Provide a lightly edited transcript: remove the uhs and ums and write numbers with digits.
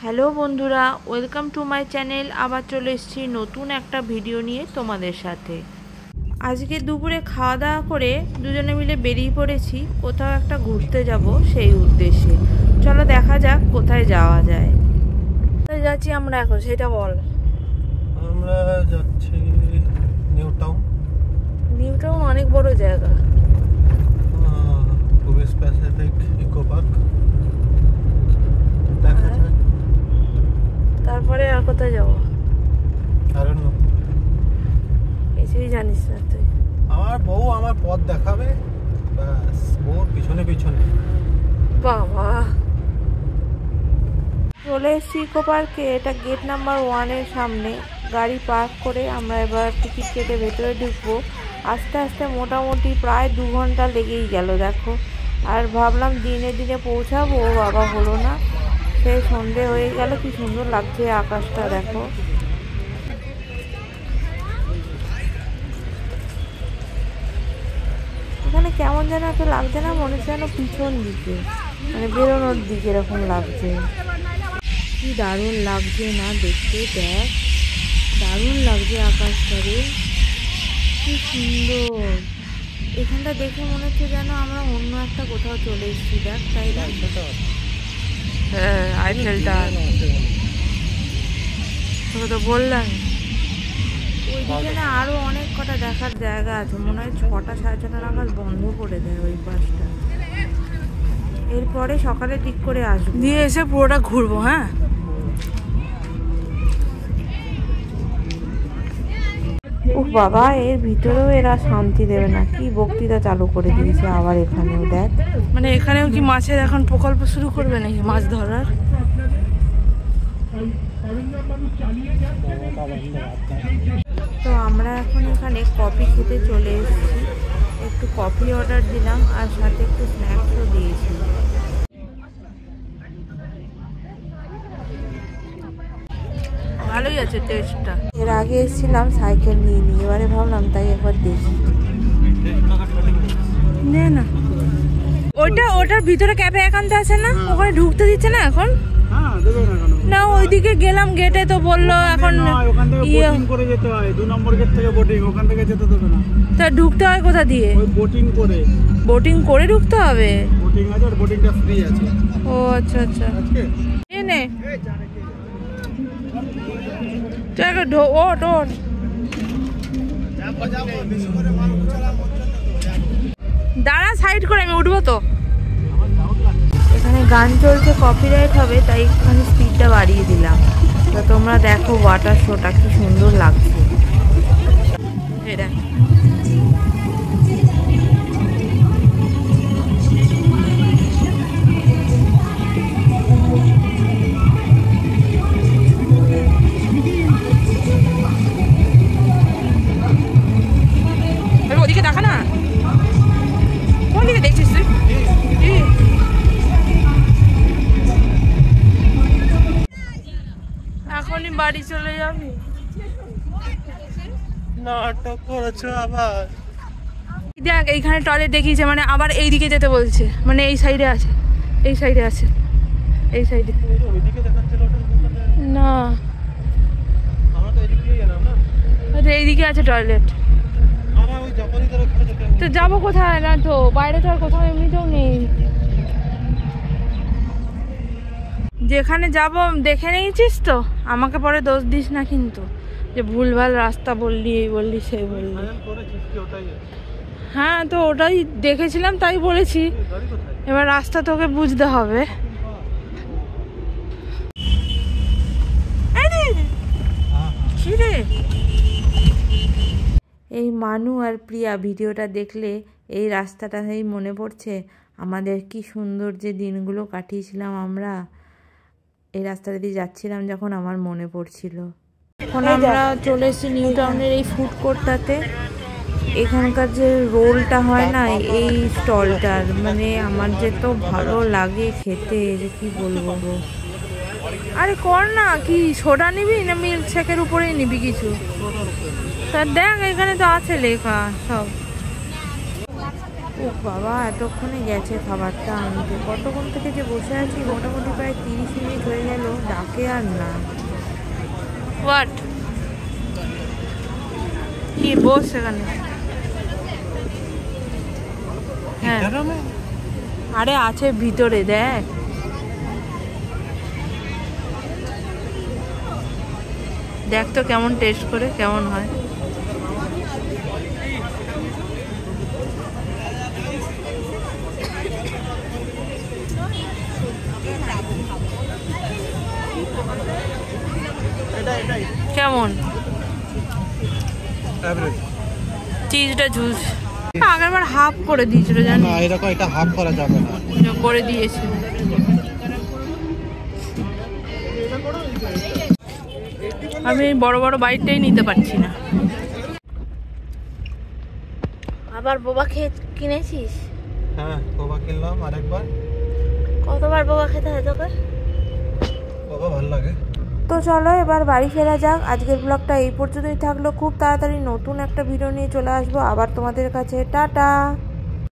Hello বন্ধুরা, welcome to my channel. আবার চলে এসেছি নতুন একটা ভিডিও নিয়ে তোমাদের সাথে। আজকে দুপুরে খাওয়া দাওয়া করে দুজনে মিলে বেরিয়ে পড়েছি কোথাও একটা ঘুরতে যাব সেই উদ্দেশ্যে। চলো দেখা যাক কোথায় যাওয়া যায়। কোথায় যাচ্ছি আমরা এখন সেটা বল। আমরা যাচ্ছি নিউ টাউন। নিউ টাউন অনেক বড় জায়গা। টুরিস্ট স্পেসিফিক ইকো পার্ক দেখা যায়। তারপরে আর কোথায় যাবো কারণ কিছুই জানিস না তুই। আমার বউ আমার পথ দেখাবে, ব্যাস বউর পিছনে পিছনে। বাবা, চলে এসেছি ইকো পার্কে। এটা গেট নাম্বার 1-এর সামনে। গাড়ি পার্ক করে আমরা এবার টিকিট কেটে ভেতরে ঢুকবো। আস্তে আস্তে মোটামুটি প্রায় 2 ঘন্টা লেগেই গেল দেখো। আর ভাবলাম দিনে দিনে পৌঁছাবো, বাবা হলো না। সেই সন্ধে হয়ে গেল। কি সুন্দর লাগছে আকাশটা দেখো। এখানে কেমন যেন একটা লাগছে না, মনে হচ্ছে যেন পিছন দিকে, মানে বেরোনোর দিকে এরকম লাগছে। কি দারুণ লাগছে না দেখতে, দেখ দারুণ লাগছে আকাশটারে, কি সুন্দর। এখানটা দেখে মনে হচ্ছে যেন আমরা অন্য একটা কোথাও চলে এসেছি। দেখ, তাই না? হ্যাঁ, আইফেলটা তোকে তো বললাম। ওইদিকে না আরো অনেক কটা দেখার জায়গা আছে। মনে হয় 6টা 6:30 নাগাদ বন্ধ করে দেয় ওই বাসটা। এরপরে সকালে ঠিক করে আসবো, দিয়ে এসে পুরোটা ঘুরবো। হ্যাঁ, উফ বাবা, এর ভিতরেও এরা শান্তি দেবে না। কি বক্তৃতা চালু করে দিয়েছে আবার এখানেও। দেখ, মানে এখানেও কি মাছের এখন প্রকল্প শুরু করবে নাকি, মাছ ধরার? তো আমরা এখন এখানে কফি খেতে চলে এসেছি। একটু কফি অর্ডার দিলাম আর সাথে একটু স্ন্যাক্সও দিয়েছি। ভালোই আছে টেস্টটা। এর আগে এসেছিলাম সাইকেল নিয়ে নিয়ে, এবারে ভাবলাম তাই একবার দেখি। নে না, ওটার ভিতরে ক্যাফে একান্তে আছে না, ওখানে ঢুকতে দিচ্ছে না এখন। না, ওইদিকে গেলাম গেটে তো বললো এখন বোটিং করে যেতে হয়। 2 নম্বর গেট থেকে বোটিং, ওখান থেকে যেতে দেবে না। তা ঢুকতে হয় কোথা দিয়ে? ওই বোটিং করে ঢুকতে হবে। বোটিং আছে আর বোটিংটা ফ্রি আছে। ও আচ্ছা আচ্ছা, নে চল ওঠ। দাঁড়া, সাইড করে আমি উঠবো তো। এখানে গান চলছে, কপিরাইট হবে, তাই একটুখানি স্পিডটা বাড়িয়ে দিলাম। তো তোমরা দেখো ওয়াটার শোটা কি সুন্দর লাগছে। এটা ওদিকে দেখা না, কোন দিকে দেখছিস তুই? এখনই বাড়ি চলে যাবি? নাটক করেছো আবার। দেখ, এইখানে টয়লেট দেখিয়েছে, মানে আবার এইদিকে যেতে বলছে, মানে এই সাইডে আছে, এই সাইডে আছে, এই সাইডে না, এইদিকে আছে টয়লেট। তো যাবো কোথায়? না তো বাইরে তো আর কোথাও এমনিতেও নেই। যেখানে যাব দেখে নিয়েছিস তো, আমাকে পরে দোষ দিস না কিন্তু, যে ভুলভাল রাস্তা বললি, এই বললি সেই বললি। হ্যাঁ, তো ওটাই দেখেছিলাম তাই বলেছি। এবার রাস্তা তোকে বুঝতে হবে। এই মানু আর প্রিয়া ভিডিওটা দেখলে এই রাস্তাটাই মনে পড়ছে আমাদের। কি সুন্দর যে দিনগুলো কাটিয়েছিলাম আমরা এই রাস্তাটা দিয়ে যাচ্ছিলাম যখন, আমার মনে পড়ছিল। এখন আমরা চলে এসেছি নিউ টাউনের এই ফুড কোর্টটাতে। এখানকার যে রোলটা হয় না, এই স্টলটার মানে আমার যে তো ভালো লাগে খেতে, যে কি বলবো। আরে কর না, কি সোডা নিবি না মিল্ক শেকের উপরেই নিবি কিছু? তা দেখ, এখানে তো আছে লেখা সব। ও বাবা, এতক্ষণে গেছে খাবারটা আনতে। কতক্ষণ থেকে যে বসে আছি, মোটামুটি প্রায় 30 মিনিট হয়ে গেল। থাকে আর না। হোয়াট কি বস সেখানে? হ্যাঁ আরে আছে ভিতরে, দেখ দেখ তো কেমন টেস্ট করে, কেমন হয়। কেমন চিজটা ঝুলছে। আগের বার হাফ করে দিয়েছিল জানি না, এরকম এটা হাফ করা যাবে না, করে দিয়েছে। আমি বড় বড় বাইটটাই নিতে পারছি না। আবার বোবা খেয়ে কিনেছিস? হ্যাঁ বাবা কিনলাম আরেকবার। কতবার বোবা খেতে হয় তোকে? বাবা ভালো লাগে। তো চলো এবার বাড়ি ফেরা যাক। আজকের ব্লগটা এই পর্যন্তই থাকলো। খুব তাড়াতাড়ি নতুন একটা ভিডিও নিয়ে চলে আসবো আবার তোমাদের কাছে। টাটা।